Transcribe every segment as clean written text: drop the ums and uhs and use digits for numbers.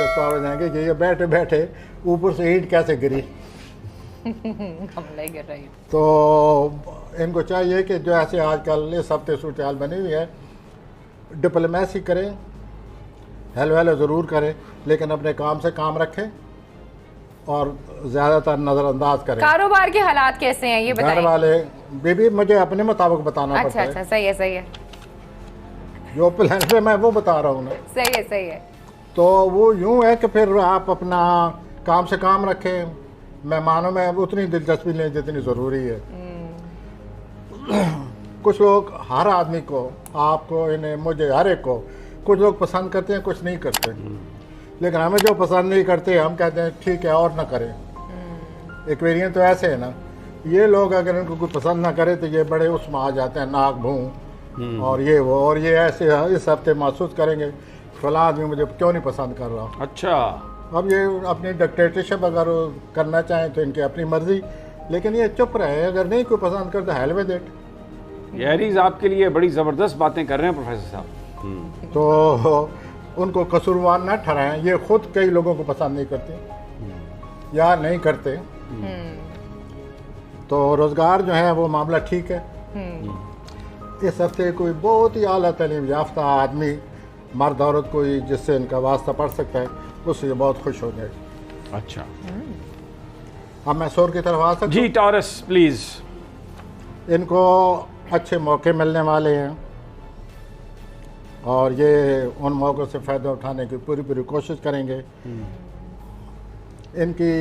Start हो जाएंगे कि ये बैठे बैठे ऊपर से ईंट कैसे गिरी। हमला ही कर रही है। तो इनको चाहिए कि जो ऐसे आजकल इस हफ्ते सूरत हाल बनी हुई है, डिप्लोमेसी करें, हेलो हेलो ज़रूर करें, लेकिन अपने काम से काम रखें और ज़्यादातर नज़रअंदाज करें। कारोबार के हालात कैसे हैं ये घर बताएं। वाले बीबी मुझे अपने मुताबिक बताना पड़ता अच्छा, है। सही है, सही है, जो प्लान पे मैं वो बता रहा हूँ ना। सही है, सही है। तो वो यूँ है कि फिर आप अपना काम से काम रखें, मेहमानों में उतनी दिलचस्पी लें जितनी ज़रूरी है। कुछ लोग, हर आदमी को, आपको, इन्हें, मुझे, हर एक को, कुछ लोग पसंद करते हैं, कुछ नहीं करते। लेकिन हमें जो पसंद नहीं करते हम कहते हैं ठीक है और ना करें। एक्वेरियन तो ऐसे है ना, ये लोग अगर इनको कोई पसंद ना करे तो ये बड़े उसमें आ जाते हैं, नाक भूं और ये वो, और ये ऐसे इस हफ्ते महसूस करेंगे फला आदमी मुझे क्यों नहीं पसंद कर रहा। अच्छा, अब ये अपनी डिक्टेटरशिप अगर करना चाहें तो इनकी अपनी मर्जी, लेकिन ये चुप रहे, अगर नहीं कोई पसंद करता हेल विद इट। गैरीज आपके लिए बड़ी ज़बरदस्त बातें कर रहे हैं प्रोफेसर साहब। तो उनको कसूरवार ना ठहराएं, ये खुद कई लोगों को पसंद नहीं करते या नहीं करते। तो रोज़गार जो है वो मामला ठीक है। इस हफ्ते कोई बहुत ही आला तालीम याफ्ता आदमी, मर्द औरत कोई जिससे इनका वास्ता पड़ सकता है, उससे बहुत खुश हो गए। अच्छा, अब मैं शोर की तरफ आ सकता जी टॉरस प्लीज़। इनको अच्छे मौके मिलने वाले हैं और ये उन मौक़ों से फ़ायदा उठाने की पूरी पूरी कोशिश करेंगे। इनकी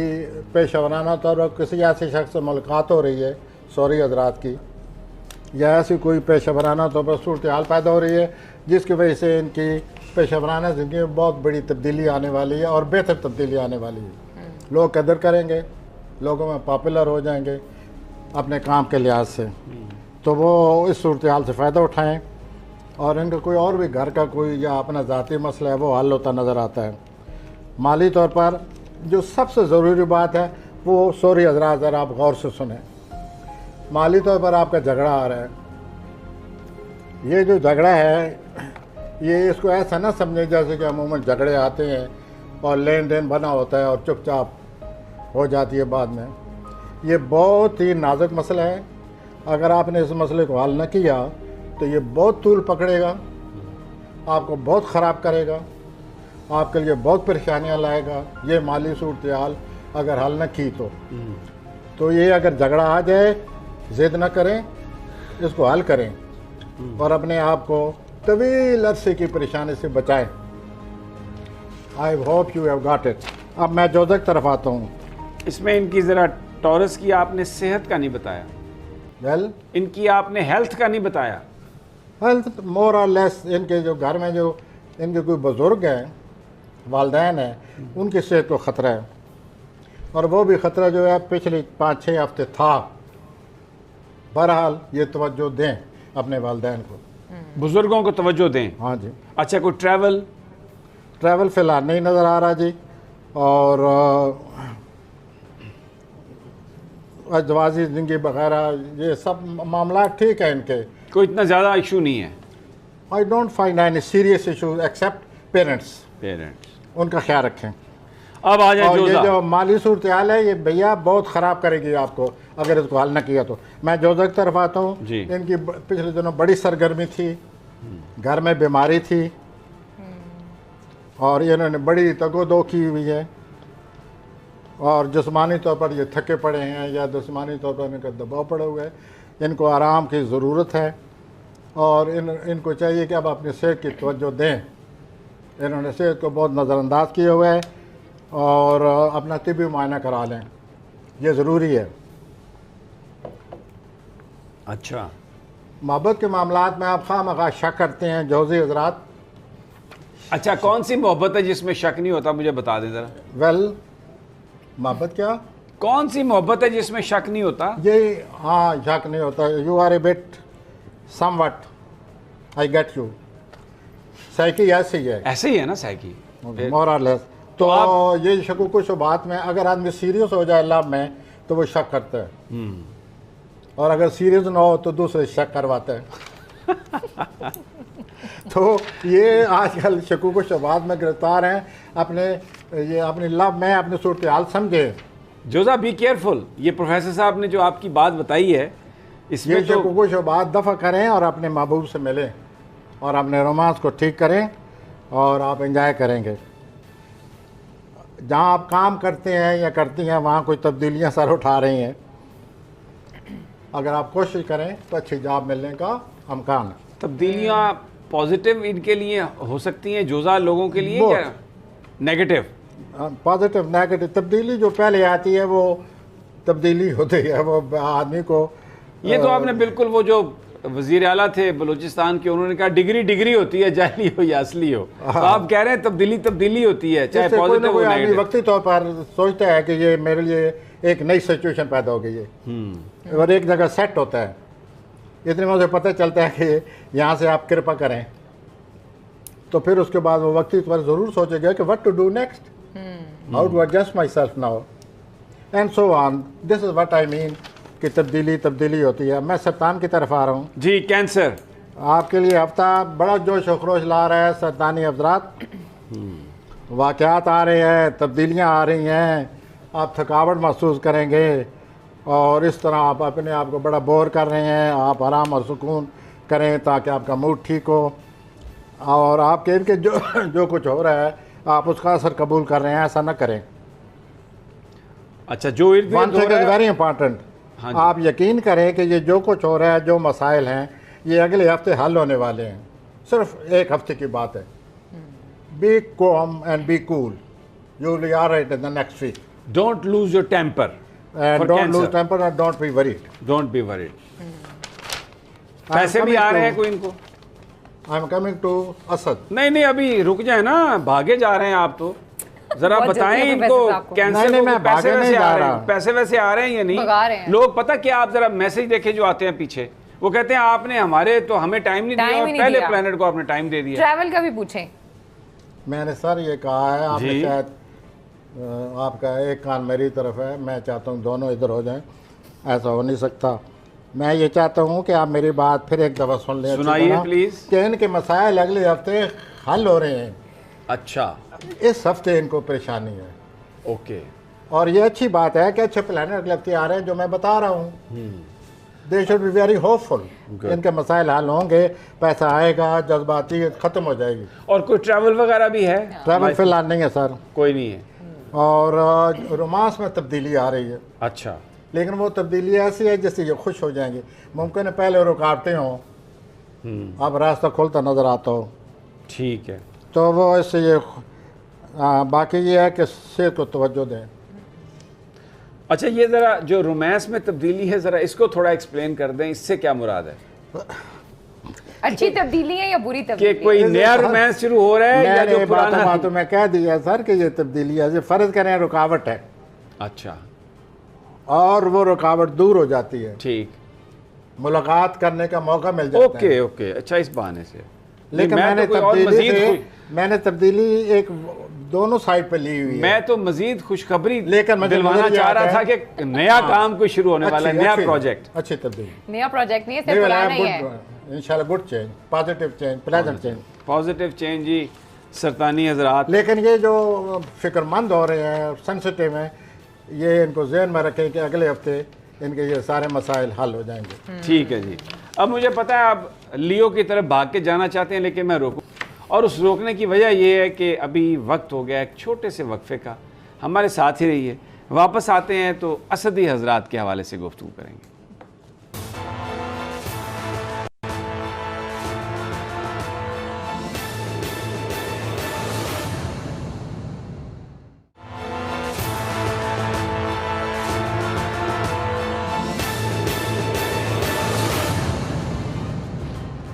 पेशेवराना तौर पर किसी ऐसे शख्स से मुलाकात हो रही है, सॉरी हजरात की, या ऐसी कोई पेशेवराना तौर पर सूरत हाल पैदा हो रही है जिसकी वजह से इनकी पेशेवराना ज़िंदगी में बहुत बड़ी तब्दीली आने वाली है और बेहतर तब्दीली आने वाली है। लोग कदर करेंगे, लोगों में पॉपुलर हो जाएंगे अपने काम के लिहाज से। तो वो इस सूरत हाल से फ़ायदा उठाएँ और इनका कोई और भी घर का कोई या अपना ज़ाती मसला है वो हल होता नज़र आता है। माली तौर पर जो सबसे ज़रूरी बात है वो, सॉरी हजरात ज़रा आप गौर से सुने, माली तौर पर आपका झगड़ा आ रहा है। ये जो झगड़ा है ये इसको ऐसा ना समझे जैसे कि अमूमन झगड़े आते हैं और लेन देन बना होता है और चुपचाप हो जाती है बाद में। ये बहुत ही नाजुक मसला है। अगर आपने इस मसले को हल न किया तो ये बहुत तूल पकड़ेगा, आपको बहुत ख़राब करेगा, आपके लिए बहुत परेशानियां लाएगा। ये माली सूरत हाल अगर हल न की तो ये अगर झगड़ा आ जाए, ज़िद न करें, इसको हल करें और अपने आप को तवील अरसे की परेशानी से बचाएं। I hope you have got it. अब मैं जोजक तरफ आता हूँ। इसमें इनकी ज़रा टॉरस की आपने सेहत का नहीं बताया, वेल इनकी आपने हेल्थ का नहीं बताया। हेल्थ मोर और लेस, इनके जो घर में जो इनके कोई बुज़ुर्ग हैं, वालदैन हैं, उनकी सेहत को ख़तरा है और वो भी ख़तरा जो है पिछले 5-6 हफ्ते था। बहरहाल ये तवज्जो दें अपने वालदैन को, बुजुर्गों को तवज्जो दें। हाँ जी। अच्छा, कोई ट्रैवल? ट्रैवल फ़िलहाल नहीं नज़र आ रहा जी, और अजवाजी ज़िंदगी वगैरह ये सब मामला ठीक है इनके। कोई इतना ज़्यादा इशू नहीं है। I don't find any serious issues except parents, उनका ख्याल रखें। अब आ जाए और ये जोजा। जो माली सूरत हाल है ये भैया बहुत ख़राब करेगी आपको अगर इसको हल न किया तो। मैं जोजक तरफ आता हूँ। जी। इनकी पिछले दिनों बड़ी सरगर्मी थी, घर में बीमारी थी और इन्होंने बड़ी तगोदो की हुई है और जिस्मानी तौर पर ये थके पड़े हैं या जिस्मानी तौर पर इनका दबाव पड़ा हुआ है। इनको आराम की ज़रूरत है और इनको चाहिए कि अब अपनी सेहत की तवज्जो दें। इन्होंने सेहत को बहुत नज़रअंदाज किया हुआ है और अपना तिबी मुआयना करा लें, ये ज़रूरी है। अच्छा, मोहब्बत के मामलात में आप खामखा शक करते हैं जौज़ी हजरात। अच्छा, कौन सी मोहब्बत है जिसमें शक नहीं होता, मुझे बता दें ज़रा। वेल, मोहब्बत क्या, कौन सी मोहब्बत है जिसमें शक नहीं होता? ये हाँ शक नहीं होता। You are a bit somewhat, I get you. Psyche ऐसी है, ऐसे ही है ना साइकी, मोर और लेस। तो ये शकूक शुबात में अगर आदमी सीरियस हो जाए लव में तो वो शक करता है और अगर सीरियस ना हो तो दूसरे शक करवाते हैं। तो ये आजकल शकूक शुबात में गिरफ्तार हैं अपने ये अपनी लब में अपनी सूरत हाल समझे। जोजा बी केयरफुल, ये प्रोफेसर साहब ने जो आपकी बात बताई है इसमें ये तो कुछ बात दफ़ा करें और अपने महबूब से मिलें और अपने रोमांस को ठीक करें और आप एंजॉय करेंगे। जहाँ आप काम करते हैं या करती हैं वहाँ कोई तब्दीलियाँ सर उठा रही हैं, अगर आप कोशिश करें तो अच्छी जॉब मिलने का अमकान है। तब्दीलियाँ पॉजिटिव इनके लिए हो सकती हैं जोजा लोगों के लिए बहुत। या नेगेटिव? पॉजिटिव नेगेटिव तब्दीली जो पहले आती है वो तब्दीली होती है, वो आदमी को ये तो आपने बिल्कुल, वो जो वजीर आला थे बलूचिस्तान के, उन्होंने कहा डिग्री डिग्री होती है, जाली हो या असली हो। तो आप कह रहे हैं तब्दीली तब्दीली होती है, चाहे जिससे कोई ना पॉजिटिव कोई हो आदमी नेगेटिव। वक्ती तौर पर सोचता है कि ये मेरे लिए एक नई सिचुएशन पैदा हो गई है और एक जगह सेट होता है। इतने में उसे पता चलता है कि यहाँ से आप कृपा करें, तो फिर उसके बाद वो वक्ती तौर पर ज़रूर सोचेगा कि what to do next, how to adjust myself now and so on. This is what I mean कि तब्दीली होती है। मैं सरतान की तरफ आ रहा हूँ। जी, कैंसर आपके लिए हफ्ता बड़ा जोश व खरोश ला रहा है सरतानी हज़रात। वाक़यात आ रहे हैं, तब्दीलियाँ आ रही हैं, आप थकावट महसूस करेंगे और इस तरह आप अपने आप को बड़ा बोर कर रहे हैं। आप आराम और सुकून करें ताकि आपका मूड ठीक हो और आपके इनके जो कुछ हो रहा है आप उसका असर कबूल कर रहे हैं, ऐसा न करें। अच्छा, जो इर्द वन गिर्द हो थिंग रहा इज़ है, वेरी इंपॉर्टेंट, हाँ जी। आप यकीन करें कि ये जो कुछ हो रहा है, जो मसाइल हैं, ये अगले हफ्ते हल होने वाले हैं। सिर्फ एक हफ्ते की बात है। Be calm and be cool, you will be alright in the next week don't lose your temper and For don't cancer. Lose temper and don't be worried. Don't be worried. पैसे भी आ रहे हैं कोई इनको? I am coming to Asad. नहीं नहीं, अभी रुक जाए ना, भागे जा रहे हैं आप तो। जरा बहुत बताएं जल्दी है इनको प्रोफेसर साहब को। कैंसर नहीं, को मैं पैसे भागे नहीं वैसे जा आ रहे रहा। हैं, पैसे वैसे आ रहे हैं या भगा रहे नहीं? हैं। लोग पता क्या, आप जरा मैसेज देखें जो आते हैं पीछे, वो कहते हैं आपने हमारे तो हमें टाइम नहीं दिया टाइम और ही नहीं पहले दिया। प्लेनेट को आपने टाइम दे दिया। ट्रैवल का भी पूछें। मैंने सर ये कहा है, आपने जी। शायद आपका एक कान मेरी तरफ है, मैं चाहता हूँ दोनों इधर हो जाएं, ऐसा हो नहीं सकता। मैं ये चाहता हूँ कि आप मेरी बात फिर एक दफ़ा सुन लें अच्छी सुनाइए तरह, प्लीज़। कि इनके मसाइल अगले हफ्ते हल हो रहे हैं। अच्छा, इस हफ्ते इनको परेशानी है ओके। और ये अच्छी बात है कि अच्छे प्लान अगले हफ्ते आ रहे हैं, जो मैं बता रहा हूँ। They should be very hopeful. इनके मसाइल हल होंगे, पैसा आएगा, जज्बाती ख़त्म हो जाएगी। और कोई ट्रैवल वगैरह भी है? ट्रैवल फिलहाल नहीं है सर, कोई नहीं है। और रोमांस में तब्दीली आ रही है, अच्छा, लेकिन वो तब्दीली ऐसी है जिससे ये खुश हो जाएंगे। मुमकिन है पहले रुकावटें हों, अब रास्ता खुलता नज़र आता हो, ठीक है। तो वो इससे ये बाकी ये है कि सेहत को तवज्जो दें। अच्छा, ये ज़रा जो रोमांस में तब्दीली है, ज़रा इसको थोड़ा एक्सप्लेन कर दें, इससे क्या मुराद है? अच्छी तब्दीली है या बुरी कि तब्दीली? कोई नया रोमांस शुरू हो रहा है या जो पुराना? बातों में कह दिया सर कि ये तब्दीली है, फ़र्ज करें रुकावट है अच्छा, और वो रुकावट दूर हो जाती है, ठीक, मुलाकात करने का मौका मिल जाता है। Okay okay. अच्छा, इस बहाने से। लेकिन मैं मैंने तो कोई और मजीद मैंने तब्दीली एक दोनों साइड पे ली हुई है। मैं तो मजीद खुशखबरी लेकिन मुझे दिलवाना नजर ये चाह आता रहा था है- कि नया काम कोई शुरू होने वाला है, नया प्रोजेक्ट। अच्छी तब्दीली, नया प्रोजेक्ट नहीं है, सिर्फ पुराना ही है। इंशाल्लाह good change, positive change, pleasant change. Positive change जी, सरतानी हजरात। लेकिन ये जो फिक्रमंद हो रहे हैं, सेंसिटिव हैं, ये इनको जहन में रखें कि अगले हफ्ते इनके ये सारे मसाइल हल हो जाएंगे। ठीक है जी। अब मुझे पता है आप लियो की तरफ भाग के जाना चाहते हैं, लेकिन मैं रोकूं, और उस रोकने की वजह यह है कि अभी वक्त हो गया एक छोटे से वक्फे का। हमारे साथ ही रहिए, वापस आते हैं तो असदी हजरात के हवाले से गुफ्तगू करेंगे।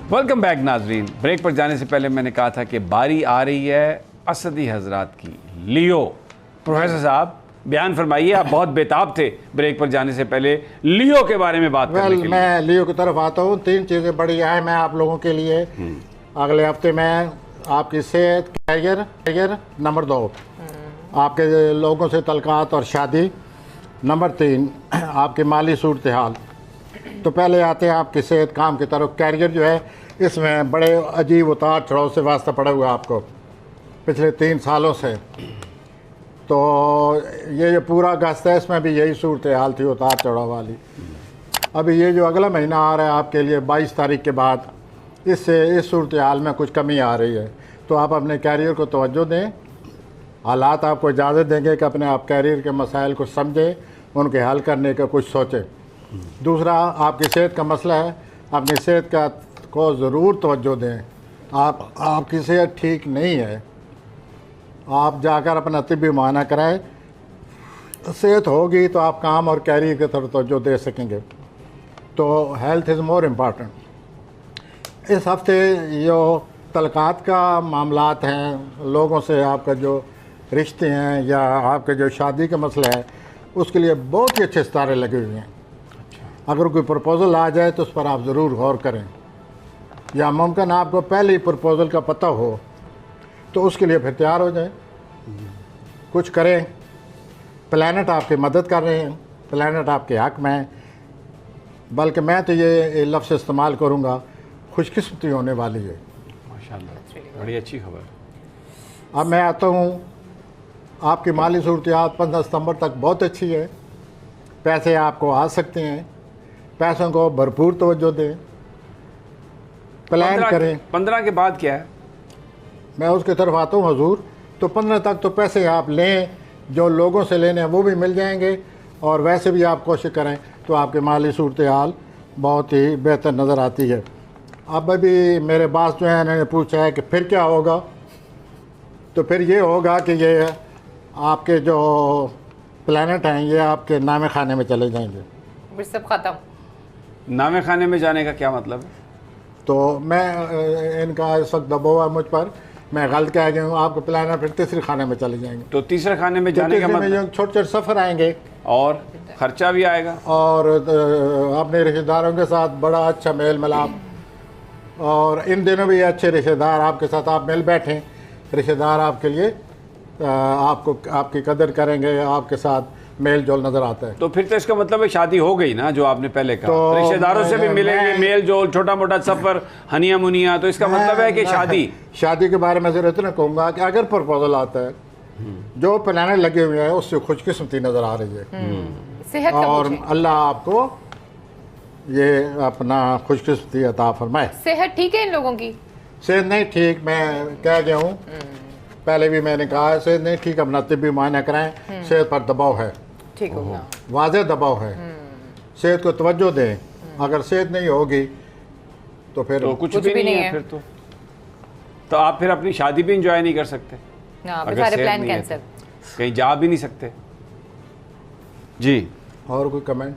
वेलकम बैक नाजरीन। ब्रेक पर जाने से पहले मैंने कहा था कि बारी आ रही है असदी हजरात की, लियो। प्रोफेसर साहब बयान फरमाइए, आप बहुत बेताब थे ब्रेक पर जाने से पहले लियो के बारे में बात करने के लिए। मैं लियो की तरफ आता हूँ। 3 चीज़ें बड़ी अहम हैं आप लोगों के लिए। अगले हफ्ते में आपकी सेहत, कैरियर, नंबर 2 आपके लोगों से तलकात और शादी, नंबर 3 आपकी माली सूरत हाल। तो पहले आते हैं आपकी सेहत, काम की तरफ। कैरियर जो है इसमें बड़े अजीब उतार चढ़ाव से वास्ता पड़ा हुआ है आपको पिछले 3 सालों से। तो ये जो पूरा अगस्त है इसमें भी यही सूरत हाल थी उतार चढ़ाव वाली। अभी ये जो अगला महीना आ रहा है आपके लिए 22 तारीख के बाद, इससे इस सूरत हाल में कुछ कमी आ रही है। तो आप अपने कैरियर को तवज्जो दें, हालात आपको इजाज़त देंगे कि अपने आप कैरियर के मसाइल को समझें, उनके हल करने का कुछ सोचें। दूसरा, आपकी सेहत का मसला है, अपनी सेहत का को ज़रूर तवज्जो दें। आपकी सेहत ठीक नहीं है, आप जाकर अपना तिब्बी मुआयना कराएं। सेहत होगी तो आप काम और कैरियर की तरफ तवज्जो दे सकेंगे। तो हेल्थ इज़ मोर इम्पॉर्टेंट। इस हफ्ते जो तलकात का मामलात हैं, लोगों से आपका जो रिश्ते हैं या आपके जो शादी का मसला है, उसके लिए बहुत ही अच्छे सितारे लगे हुए हैं। अगर कोई प्रपोज़ल आ जाए तो उस पर आप ज़रूर गौर करें, या मुमकिन आपको पहले ही प्रपोज़ल का पता हो तो उसके लिए फिर तैयार हो जाए, कुछ करें। प्लैनेट आपकी मदद कर रहे हैं, प्लैनेट आपके हक़ में है। बल्कि मैं तो ये लफ्ज़ इस्तेमाल करूँगा, खुशकिस्मती होने वाली है। माशाल्लाह, बड़ी अच्छी खबर। अब मैं आता हूँ, आपकी माली सूरत 15 सितंबर तक बहुत अच्छी है। पैसे आपको आ सकते हैं, पैसों को भरपूर तवज्जो दें, प्लान करें। 15 के बाद क्या है? मैं उसकी तरफ आता हूँ हजूर। तो 15 तक तो पैसे आप लें, जो लोगों से लेने हैं वो भी मिल जाएंगे, और वैसे भी आप कोशिश करें तो आपकी माली सूरत हाल बहुत ही बेहतर नज़र आती है। अब अभी मेरे बास जो है इन्होंने पूछा है कि फिर क्या होगा, तो फिर ये होगा कि ये आपके जो प्लैनेट हैं ये आपके नामे खाने में चले जाएंगे। फिर सब ख़त्म। नामे खाने में जाने का क्या मतलब है? तो मैं इनका इस वक्त दबाव है मुझ पर, मैं गलत कह गया हूँ। आपके प्लानर फिर तीसरे खाने में चले जाएंगे। तो तीसरे खाने में जाने का मतलब छोटे छोटे सफ़र आएंगे और खर्चा भी आएगा, और अपने रिश्तेदारों के साथ बड़ा अच्छा मेल मिलाप, और इन दिनों भी अच्छे रिश्तेदार आपके साथ आप मिल बैठें। रिश्तेदार आपके लिए आपको आपकी कदर करेंगे, आपके साथ मेल जोल नज़र आता है। तो फिर तो इसका मतलब है शादी हो गई ना, जो आपने पहले कहा। तो रिश्तेदारों से भी मिलेंगे, मेल जोल, छोटा मोटा सफ़र, हनिया मुनिया, तो इसका मतलब है कि शादी के बारे में ज़रूर इतना कहूँगा कि अगर प्रपोजल आता है, जो प्लानर लगे हुए हैं उससे खुशकिस्मती नज़र आ रही है, सेहत और अल्लाह आपको ये अपना खुशकिस्मती अता फरमाए। सेहत ठीक है इन लोगों की? सेहत नहीं ठीक, मैं कह गया हूँ, पहले भी मैंने कहा, सेहत नहीं ठीक, अपना तिब्बी मुआयना कराएं। सेहत पर दबाव है, ठीक होगा, वाज़ेह दबाव है। सेहत को तवज्जो दें। अगर सेहत नहीं होगी तो फिर तो कुछ भी नहीं है। फिर तो आप फिर अपनी शादी भी इंजॉय नहीं कर सकते। अगर सारे प्लान कैंसिल, कहीं जा भी नहीं सकते। जी, और कोई कमेंट?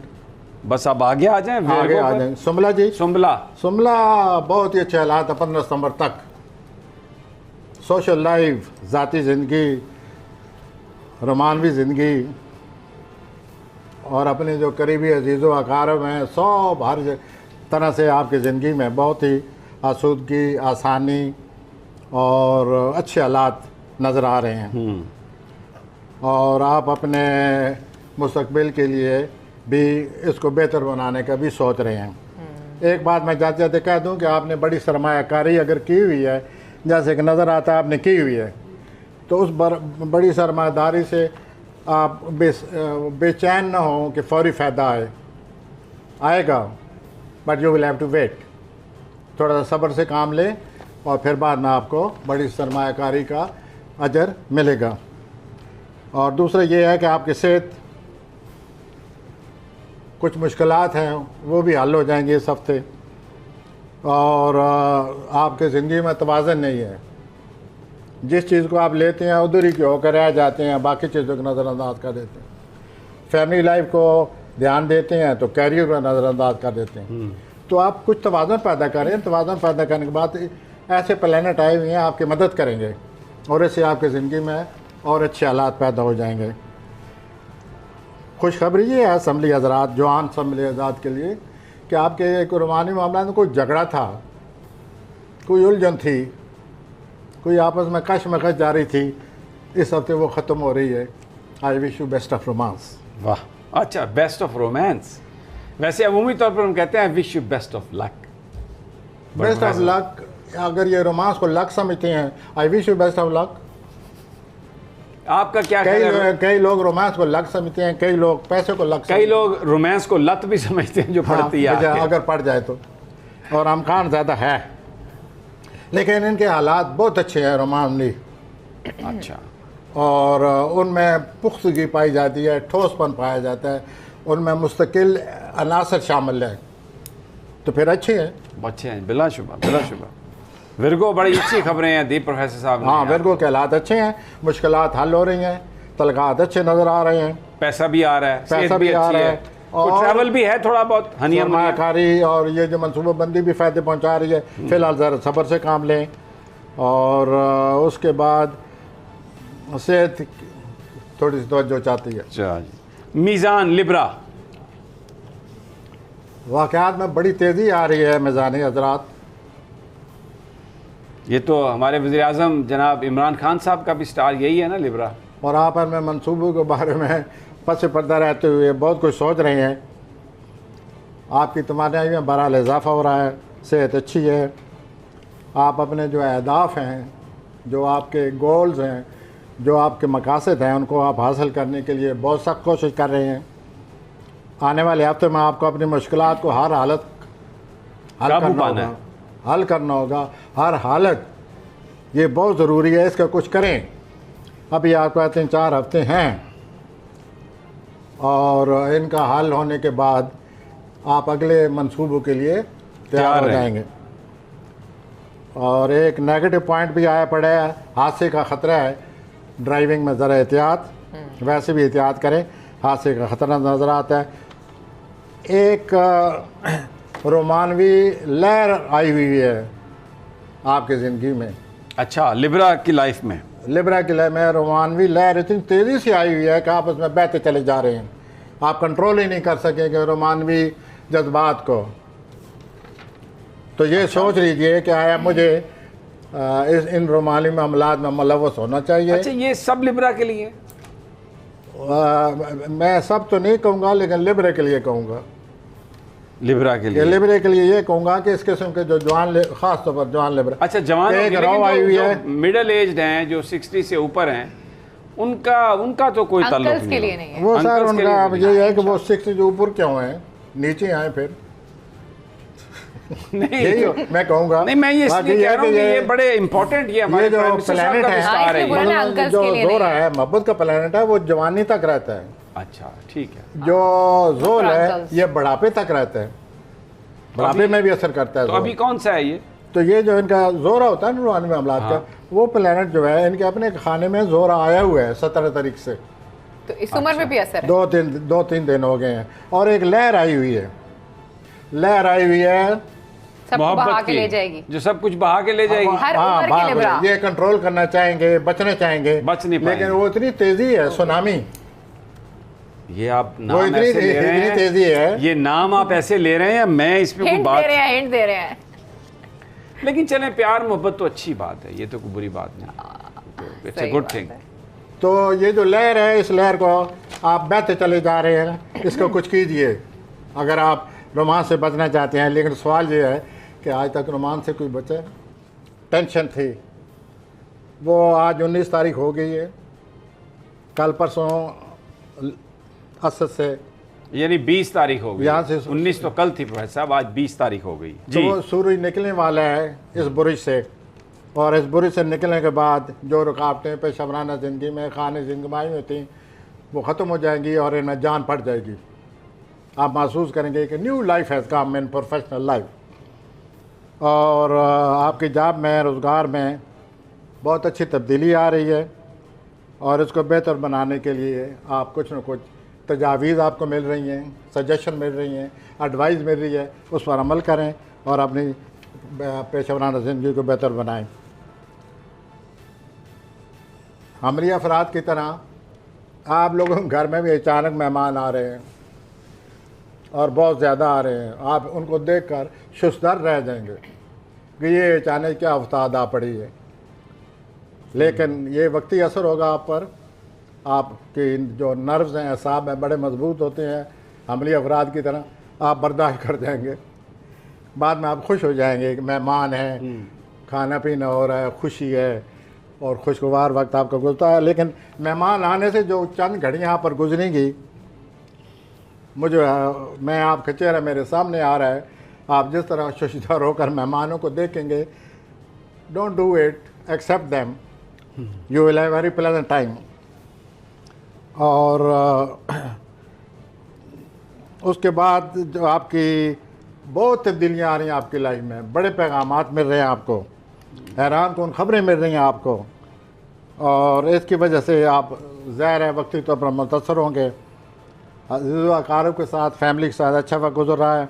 बस आप आगे आ जाएं, आगे आ जाएं। सुमला जी, सुमला बहुत ही अच्छे हालात है 15 सितंबर तक। सोशल लाइफ, ज़ाती ज़िंदगी, रोमानवी ज़िंदगी, और अपने जो करीबी अजीज़ो अकारब हैं, सब हर तरह से आपकी ज़िंदगी में बहुत ही आसूदगी, आसानी और अच्छे हालात नज़र आ रहे हैं। और आप अपने मुस्तकबिल के लिए भी इसको बेहतर बनाने का भी सोच रहे हैं। एक बात मैं जाते जाते कह दूं कि आपने बड़ी सरमायाकारी अगर की हुई है, जैसे कि नज़र आता है आपने की हुई है, तो उस बड़ी सरमायादारी से आप बेचैन ना हो कि फौरी फ़ायदा आएगा, but you will have to wait. थोड़ा सा सब्र से काम लें और फिर बाद में आपको बड़ी सरमायाकारी का अजर मिलेगा। और दूसरा ये है कि आपकी सेहत, कुछ मुश्किलात हैं वो भी हल हो जाएंगी इस हफ्ते, और आपके ज़िंदगी में तवाज़न नहीं है। जिस चीज़ को आप लेते हैं उधर ही के होकर रह जाते हैं, बाकी चीज़ों को नज़रअंदाज कर देते हैं। फैमिली लाइफ को ध्यान देते हैं तो कैरियर को नज़रअंदाज कर देते हैं। तो आप कुछ तवाज़न पैदा करें। तवाज़न पैदा करने के बाद ऐसे प्लैनेट आए हुए हैं आपकी मदद करेंगे, और इससे आपकी ज़िंदगी में और अच्छे हालात पैदा हो जाएंगे। खुशखबरी ये है असम्बली हज़रात, जवान असम्बली हज़रात के लिए, कि आपके एक रूमानी मामला में कोई झगड़ा था, कोई उलझन थी, कोई आपस में कशमकश जारी थी, इस हफ्ते वो ख़त्म हो रही है। I wish you best of romance. वाह, अच्छा, बेस्ट ऑफ रोमांस। वैसे अमूमी तौर पर हम कहते हैं wish you best of luck. Best of luck, अगर ये रोमांस को लक समझते हैं, I wish you best of luck. आपका क्या ख्याल है? कई लोग रोमांस को लत समझते हैं, कई लोग पैसे को लत कई लोग रोमांस को लत भी समझते हैं जो पढ़ती है हाँ, आके। अगर पड़ जाए तो। और अमकान ज़्यादा है, लेकिन इनके हालात बहुत अच्छे हैं रोमानली, अच्छा, और उनमें पुख्तगी पाई जाती है, ठोसपन पाया जाता है, उनमें मुस्तकिल अनासर शामिल हैं, तो फिर अच्छे हैं। अच्छे हैं, बिलाशुबा बिलाशुबा। विरगो बड़ी अच्छी खबरें हैं दीप प्रोफेसर साहब ने। हाँ, विरगो के हालात अच्छे हैं, मुश्किलात हल हो रही हैं, तलकात अच्छे नज़र आ रहे हैं, पैसा भी आ रहा है, पैसा सेहत भी आ अच्छी रहा है, है, और और ट्रैवल भी है थोड़ा बहुत, हनिया मुनिया। सरमायाकारी और ये जो मनसूबाबंदी भी फ़ायदे पहुंचा रही है। फ़िलहाल ज़रा सब्र से काम लें, और उसके बाद सेहत थोड़ी सी तवज्जो चाहती है। अच्छा जी। मीज़ान लिब्रा, वाक़यात में बड़ी तेज़ी आ रही है मीज़ानी हज़रात। ये तो हमारे वज़ीर आज़म जनाब इमरान खान साहब का भी स्टार यही है ना, लिब्रा। और आप में मनसूबों के बारे में पस पर्दा रहते हुए बहुत कुछ सोच रहे हैं। आपकी तमन्नाई में बहरहाल इजाफ़ा हो रहा है, सेहत अच्छी है, आप अपने जो अहदाफ हैं, जो आपके गोल्स हैं, जो आपके मकासद हैं, उनको आप हासिल करने के लिए बहुत सख्त कोशिश कर रहे हैं। आने वाले हफ्ते में आपको अपनी मुश्किलात को हर हालत हल काबू करना पाना होगा, हल करना होगा हर हालत। ये बहुत ज़रूरी है, इसका कुछ करें। अभी आपका 3-4 हफ्ते हैं, और इनका हल होने के बाद आप अगले मंसूबों के लिए तैयार हो रहें। जाएंगे। और एक नेगेटिव पॉइंट भी आया पड़ा है, हादसे का ख़तरा है, ड्राइविंग में ज़रा एहतियात, वैसे भी एहतियात करें, हादसे का ख़तरा नज़र आता है। एक रोमानवी लहर आई हुई है आपकी ज़िंदगी में, अच्छा, लिब्रा की लाइफ में लिब्रा की लहर में रोमानवी लहर इतनी तेज़ी से आई हुई है कि आप उसमें बहते चले जा रहे हैं, आप कंट्रोल ही नहीं कर सकेंगे रोमानवी जज्बात को। तो ये सोच लीजिए कि आया मुझे इन रोमानी मामलात में मुलव्वस होना चाहिए। अच्छा, ये सब लिब्रा के लिए? मैं सब तो नहीं कहूँगा, लेकिन लिब्रे के लिए कहूँगा। लिब्रा के ये लिए, लिब्रे के लिए ये कहूँगा कि इस किस्म के जो ख़ास तौर पर जवान लिब्रे, अच्छा जवान एक रॉ आई हुई है, मिडिल एज्ड हैं, जो 60 से ऊपर हैं, उनका तो कोई ताल्लुक अंकल्स के लिए नहीं नहीं है। वो सर Uncles के उनका लिए ये है कि वो 60 से ऊपर क्यों हैं, नीचे आए फिर। नहीं यही मैं कहूँगा। नहीं, मैं ये बाकी इसलिए कह रहा हूँ कि कि ये बड़े इंपॉर्टेंट, ये हमारे जो प्राइम मिनिस्टर साहब planet का है, विस्तार है इसलिए बोला ये। ना, uncles जो के लिए जोर नहीं है, मोहब्बत का प्लेनेट है, वो जवानी तक रहता है। अच्छा, ठीक है। जो जोल है uncles। ये बढ़ापे तक रहता है, बढ़ापे में भी असर करता है तो जोल। अभी कौन सा है ये? तो ये जो इनका जोरा होता है ना रूहानी मामलात का, वो प्लेनेट जो है इनके अपने खाने में जोरा आया हुआ है 17 तारीख से। तो इस उम्र में भी असर है। 2-3 दिन हो गए हैं, और एक लहर आई हुई है, लहर आई हुई है सबको बहा मोहब्बत के की, ले जाएगी। जो सब कुछ बहा के ले जाएगी। हर हाँ, उम्र के भाग लिब्रा। ये कंट्रोल करना चाहेंगे, बचना चाहेंगे, बच नहीं लेकिन पाएंगे। वो इतनी तेजी है, सुनामी, ये आप वो नाम इतनी ऐसे ले रहे इतनी हैं, तेजी है। ये नाम आप ऐसे ले रहे हैं, मैं इस पे कोई हिंट बात, दे रहे हैं, हिंट दे रहे हैं। लेकिन चलें, प्यार मोहब्बत तो अच्छी बात है, ये तो कोई बुरी बात नहीं, इट्स अ सही गुड बात थिंग। है। तो ये जो लहर है, इस लहर को आप बहते चले जा रहे हैं, इसको कुछ कीजिए अगर आप रोमांस से बचना चाहते हैं। लेकिन सवाल ये है कि आज तक रोमांस से कोई बचा? टेंशन थी, वो आज 19 तारीख हो गई है, कल परसों असद से यानी 20 तारीख हो गई, यहाँ से 19 तो कल थी प्रोफेसर साहब, आज 20 तारीख हो गई तो जी। वो सूरज निकलने वाला है इस बुरुज से, और इस बुरुज से निकलने के बाद जो रुकावटें पेशेवराना ज़िंदगी में, खाने ज़िंदगी में आई हुई थी, वो ख़त्म हो जाएंगी और इनमें जान पड़ जाएगी। आप महसूस करेंगे कि new life has come in professional life, और आपकी जॉब में, रोज़गार में बहुत अच्छी तब्दीली आ रही है, और इसको बेहतर बनाने के लिए आप कुछ न कुछ तजावीज़ आपको मिल रही हैं, सजेशन मिल रही हैं, एडवाइस मिल रही है, उस पर अमल करें और अपनी पेशेवराना ज़िंदगी को बेहतर बनाएं। हमरी अफराद की तरह आप लोगों के घर में भी अचानक मेहमान आ रहे हैं, और बहुत ज़्यादा आ रहे हैं, आप उनको देखकर शुस्तर रह जाएंगे कि ये अचानक क्या आफताब आ पड़ी है। लेकिन ये वक्ती असर होगा आप पर, आपके जो नर्व्स हैं, असाब हैं, बड़े मजबूत होते हैं, हमली अफराद की तरह, आप बर्दाश्त कर जाएंगे। बाद में आप खुश हो जाएंगे कि मेहमान हैं, खाना पीना हो रहा है, खुशी है, और खुशगवार वक्त आपका गुजरता है। लेकिन मेहमान आने से जो चंद घड़ी यहाँ पर गुजरेंगी, मुझे मैं आपका चेहरा मेरे सामने आ रहा है, आप जिस तरह शुशीदार होकर मेहमानों को देखेंगे, don't do it, accept them, you will have very pleasant time. और उसके बाद जो आपकी बहुत तब्दीलियाँ आ रही हैं आपकी लाइफ में, बड़े पैगामात मिल रहे हैं आपको, हैरान कौन खबरें मिल रही हैं आपको, और इसकी वजह से आप ज़ाहिर है वक्ती तौर पर मुतासर होंगे। अकारों के साथ, फैमिली के साथ अच्छा वक्त गुजर रहा है,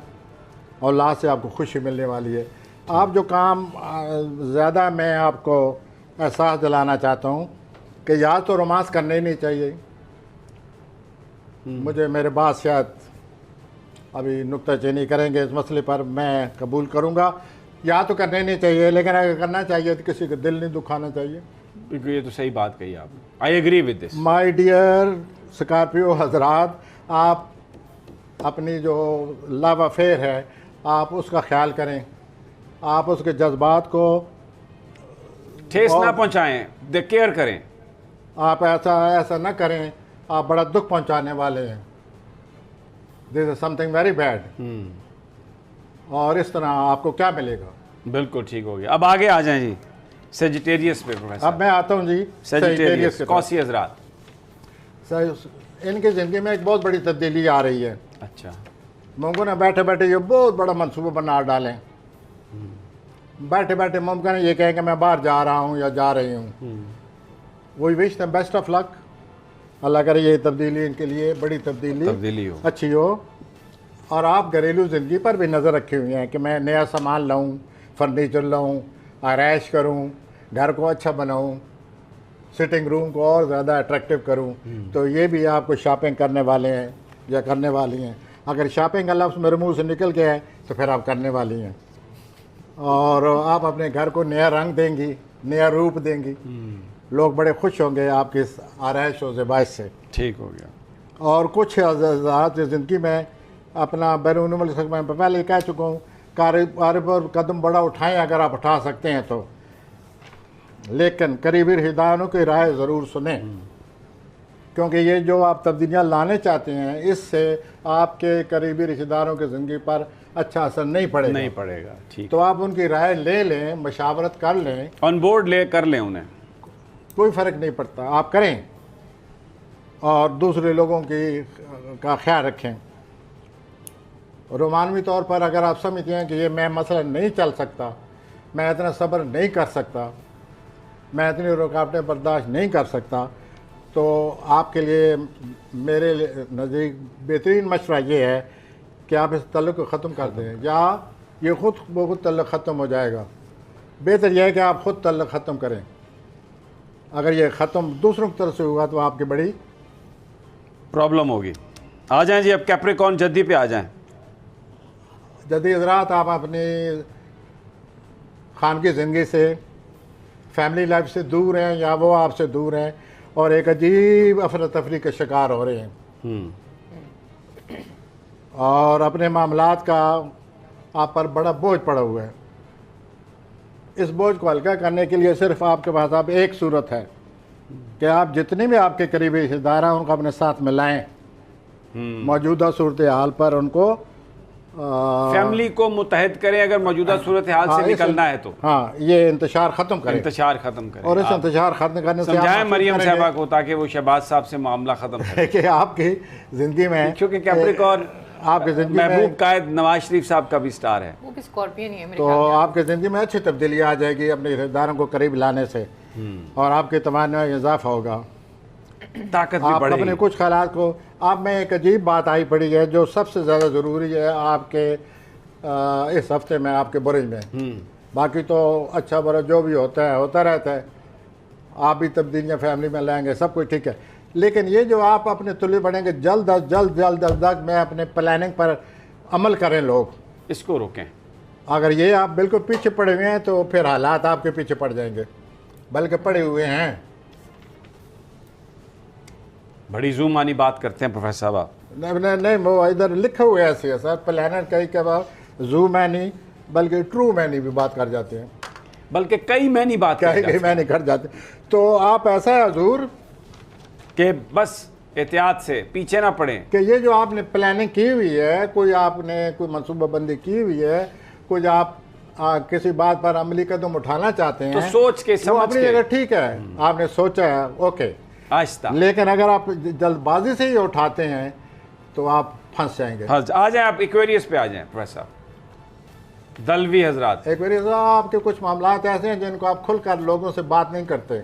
और लास्ट से आपको खुशी मिलने वाली है। आप जो काम ज़्यादा मैं आपको एहसास दिलाना चाहता हूँ कि या तो रोमांस करने ही नहीं चाहिए, मुझे मेरे बात शायद अभी नुक्ताचीनी करेंगे इस मसले पर, मैं कबूल करूँगा, या तो करने नहीं चाहिए, लेकिन अगर करना चाहिए तो किसी का दिल नहीं दुखाना चाहिए। बिल्कुल, ये तो सही बात कही आपने, I agree with this. My dear Scorpio हजरात, आप अपनी जो लव अफेयर है आप उसका ख्याल करें, आप उसके जज्बात को ठेस ना पहुंचाएं, दे केयर करें। आप ऐसा ना करें, आप बड़ा दुख पहुंचाने वाले हैं, this is something very bad. और इस तरह आपको क्या मिलेगा। बिल्कुल ठीक हो गया। अब आगे आ जाएं जी, सेजिटेरियस पे प्रोफेसर। अब मैं आता हूँ जी सेजिटेरियस कौसी हजरात, इनकी ज़िंदगी में एक बहुत बड़ी तब्दीली आ रही है। अच्छा, मुमकिन है बैठे बैठे ये बहुत बड़ा मंसूबा बना डालें, बैठे बैठे मुमकिन है ये कहें कि मैं बाहर जा रहा हूँ या जा रही हूँ। वही wish the best of luck, Allah करे ये तब्दीली इनके लिए बड़ी तब्दीली हो, अच्छी हो। और आप घरेलू ज़िंदगी पर भी नज़र रखे हुए हैं कि मैं नया सामान लाऊं, फर्नीचर लाऊं, आराइश करूं, घर को अच्छा बनाऊं, सिटिंग रूम को और ज़्यादा अट्रैक्टिव करूं, तो ये भी आपको शॉपिंग करने वाले हैं या करने वाली हैं। अगर शॉपिंग का लफ्ज़ मेरे मुंह से निकल गया है तो फिर आप करने वाली हैं, और आप अपने घर को नया रंग देंगी, नया रूप देंगी, लोग बड़े खुश होंगे आपके इस आराइश और ज़िबाइश से। ठीक हो गया। और कुछ हज़ारात ज़िंदगी में अपना बैरून मुल्क मैं पहले कह चुका हूँ, कारोबार पर कदम बड़ा उठाएं अगर आप उठा सकते हैं तो, लेकिन करीबी रिश्तेदारों की राय ज़रूर सुने, क्योंकि ये जो आप तब्दीलियाँ लाने चाहते हैं इससे आपके करीबी रिश्तेदारों की ज़िंदगी पर अच्छा असर नहीं पड़ेगा। ठीक, तो आप उनकी राय ले लें, मशावरत कर लें, ऑन बोर्ड ले कर लें, उन्हें कोई फ़र्क नहीं पड़ता, आप करें और दूसरे लोगों का ख्याल रखें। रोमानवी तौर पर अगर आप समझते हैं कि ये मैं मसला नहीं चल सकता, मैं इतना सब्र नहीं कर सकता, मैं इतनी रुकावटें बर्दाश्त नहीं कर सकता, तो आपके लिए मेरे नज़दीक बेहतरीन मशवरा ये है कि आप इस तल्लुक़ को ख़त्म कर दें, या ये ख़ुद ब खुद तल्लुक़ ख़त्म हो जाएगा। बेहतर यह है कि आप ख़ुद तल्लुक़ ख़त्म करें। अगर ये ख़त्म दूसरों की तरफ से हुआ तो आपकी बड़ी प्रॉब्लम होगी। आ जाएं जी, अब कैप्रिकॉर्न जद्दी पे आ जाएं। जद्दी हज़रात, आप अपनी खानगी ज़िंदगी से, फैमिली लाइफ से दूर हैं या वो आपसे दूर हैं, और एक अजीब अफरा तफरी के शिकार हो रहे हैं, और अपने मामलात का आप पर बड़ा बोझ पड़ा हुआ है। इस बोझ को हल्का करने के लिए सिर्फ आपके पास अब एक सूरत है कि आप जितने भी आपके करीबी रिश्तेदार हैं उनको अपने साथ में लाएं, मौजूदा सूरत हाल पर उनको फैमिली को मुतहद करें अगर मौजूदा सूरत हाल से निकलना है तो। हाँ, ये इंतशार ख़त्म करें, और इस इंतशार ख़त्म करने से समझाएं मरियम साहबा को ताकि वो शहबाज साहब से मामला ख़त्म करें कि आपकी ज़िंदगी में, क्योंकि कैप्रिकॉर्न आपकी ज़िंदगी में महबूब कायद नवाज शरीफ साहब का भी स्टार है, वो भी स्कॉर्पियन ही है मेरे तो ख्याल में। आपकी ज़िंदगी में अच्छी तब्दीली आ जाएगी अपने रिश्तेदारों को करीब लाने से, और आपके तमन्ना में इजाफा होगा, ताकत भी आप बढ़ेगी। अपने कुछ ख्यालात को, आप में एक अजीब बात आई पड़ी है जो सबसे ज़्यादा ज़रूरी है आपके इस हफ्ते में, आपके बुरज में। बाकी तो अच्छा बुरा जो भी होता है होता रहता है, आप भी तब्दीलियाँ फैमिली में लाएंगे, सब कुछ ठीक है, लेकिन ये जो आप अपने तुले बढ़ेंगे जल्द अज जल्द में अपने प्लानिंग पर अमल करें, लोग इसको रोकें। अगर ये आप बिल्कुल पीछे पड़े हुए हैं तो फिर हालात आपके पीछे पड़ जाएंगे, बल्कि पड़े हुए हैं। बड़ी जूम आनी बात करते हैं प्रोफेसर साहब। नहीं, वो इधर लिखा हुआ है ऐसे सर, प्लानर कई के बाद जू मैनी बल्कि ट्रू मैनी भी बात कर जाते हैं। बल्कि कई महीने बात क्या करेगा कहीं मैंने घर जाते। तो आप ऐसा है हजूर कि बस एहतियात से पीछे ना पड़े। कि ये जो आपने प्लानिंग की हुई है, कोई आपने कोई मनसूबाबंदी की हुई है, कुछ आप किसी बात पर अमली कदम उठाना चाहते हैं तो सोच के वो समझ अपनी के जगह ठीक है, आपने सोचा है, ओके। आहिस्ता। लेकिन अगर आप जल्दबाजी से ही उठाते हैं तो आप फंस जाएंगे। हाँ, आ जाए आप एक्वेरियस पे आ जाए प्रोफेसर साहब, दलवी हजरात। एक बार आपके कुछ मामला ऐसे हैं जिनको आप खुलकर लोगों से बात नहीं करते,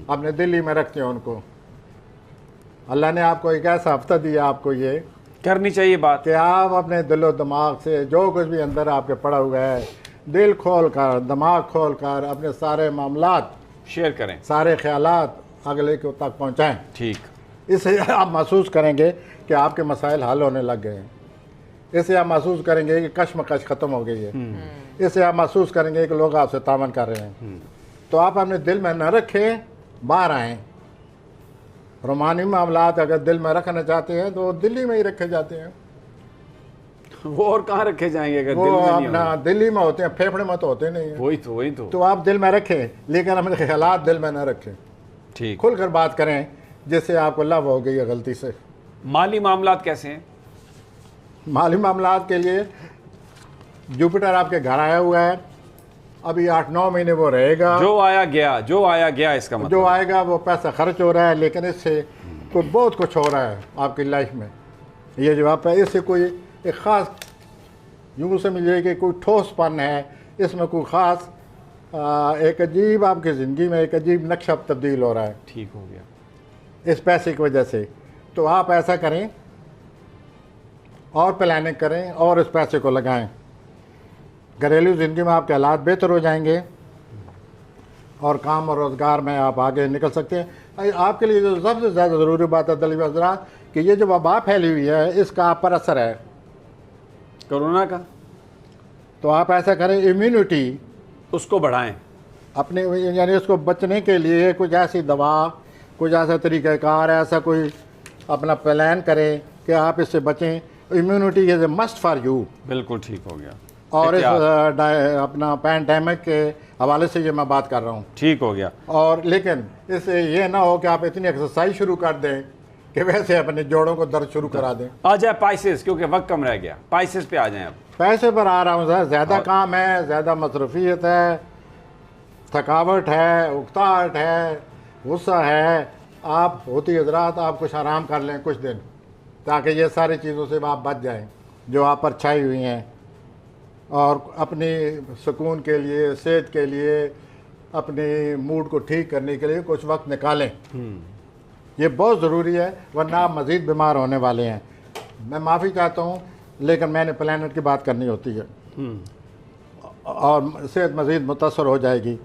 अपने दिल्ली में रखते हैं उनको। अल्लाह ने आपको एक ऐसा हफ्ता दिया आपको ये करनी चाहिए बात। कि आप अपने दिलो दिमाग से जो कुछ भी अंदर आपके पड़ा हुआ है, दिल खोल कर, दिमाग खोल कर अपने सारे मामलात, शेयर करें। सारे ख्यालात अगले को तक पहुँचाएँ। ठीक। इससे आप महसूस करेंगे कि आपके मसाइल हल होने लग गए हैं। इससे आप महसूस करेंगे कि कश्मकश ख़त्म हो गई है। इससे आप महसूस करेंगे कि लोग आपसे तावन कर रहे हैं। तो आप अपने दिल में न रखें, बाहर आएँ। रोमानी मामलात अगर दिल में रखना चाहते हैं तो दिल्ली में ही रखे जाते हैं। वो और कहाँ रखे जाएंगे अगर वो दिल में नहीं अपना होंगे? दिल्ली में होते हैं, फेफड़े में तो होते नहीं हैं। वही तो। तो आप दिल में रखें, लेकिन अपने ख्यालात दिल में न रखें। ठीक। खुलकर बात करें जिससे आपको लव हो गई है गलती से। माली मामलात कैसे हैं? माली मामलात के लिए जुपिटर आपके घर आया हुआ है, अभी 8-9 महीने वो रहेगा। जो आया गया इसका मतलब। जो आएगा वो पैसा खर्च हो रहा है, लेकिन इससे कोई बहुत कुछ हो रहा है आपकी लाइफ में। ये जो आप है, इससे कोई एक ख़ास यूँ समझिए कि कोई ठोसपन है इसमें, कोई ख़ास एक अजीब आपकी ज़िंदगी में एक अजीब नक्शा तब्दील हो रहा है ठीक हो गया इस पैसे की वजह से। तो आप ऐसा करें और प्लानिंग करें और इस पैसे को लगाएं। घरेलू ज़िंदगी में आपके हालात बेहतर हो जाएंगे और काम और रोज़गार में आप आगे निकल सकते हैं। आपके लिए जो सबसे ज़्यादा ज़रूरी बात है दलील हज़रात कि ये जो वबा फैली हुई है इसका आप पर असर है कोरोना का। तो आप ऐसा करें, इम्यूनिटी उसको बढ़ाएं अपने, यानी उसको बचने के लिए कुछ ऐसी दवा, कुछ ऐसा तरीक़ाकार, ऐसा कोई अपना प्लान करें कि आप इससे बचें। Immunity is a must for you. बिल्कुल ठीक हो गया। और इस अपना पैंडेमिक के हवाले से ये मैं बात कर रहा हूँ। ठीक हो गया। और लेकिन इससे ये ना हो कि आप इतनी एक्सरसाइज शुरू कर दें कि वैसे अपने जोड़ों को दर्द शुरू करा दें। आ जाए पाइसेस, क्योंकि वक्त कम रह गया। पाइसेस पे आ जाएं अब। पैसे पर आ रहा हूँ सर, ज़्यादा काम है, ज़्यादा मसरूफियत है, थकावट है, उकताहट है, गुस्सा है। आप होती हजरात आप कुछ आराम कर लें कुछ दिन, ताकि ये सारी चीज़ों से आप बच जाएं जो आप पर छाई हुई हैं। और अपनी सुकून के लिए, सेहत के लिए, अपने मूड को ठीक करने के लिए कुछ वक्त निकालें। ये बहुत ज़रूरी है, वरना आप मज़ीद बीमार होने वाले हैं। मैं माफ़ी चाहता हूँ, लेकिन मैंने प्लानट की बात करनी होती है और सेहत मज़ीद मुतासर हो जाएगी।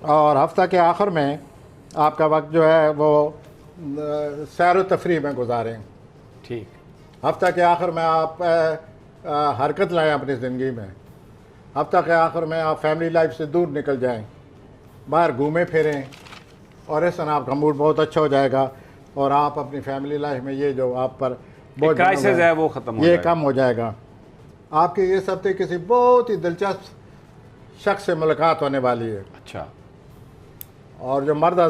और हफ्ता के आखिर में आपका वक्त जो है वो सैर व तफरीह में गुजारें। ठीक। हफ्ता के आखिर में आप हरकत लाएं अपनी ज़िंदगी में। हफ्ता के आखिर में आप फैमिली लाइफ से दूर निकल जाएं, बाहर घूमें फिरें, और इस तरह आपका मूड बहुत अच्छा हो जाएगा और आप अपनी फैमिली लाइफ में ये जो आप पर बहुत क्राइसिस है वो ख़त्म हो ये जाएगा। कम हो जाएगा। आपके ये हफ्ते किसी बहुत ही दिलचस्प शख्स से मुलाकात होने वाली है। अच्छा। और जो मर्द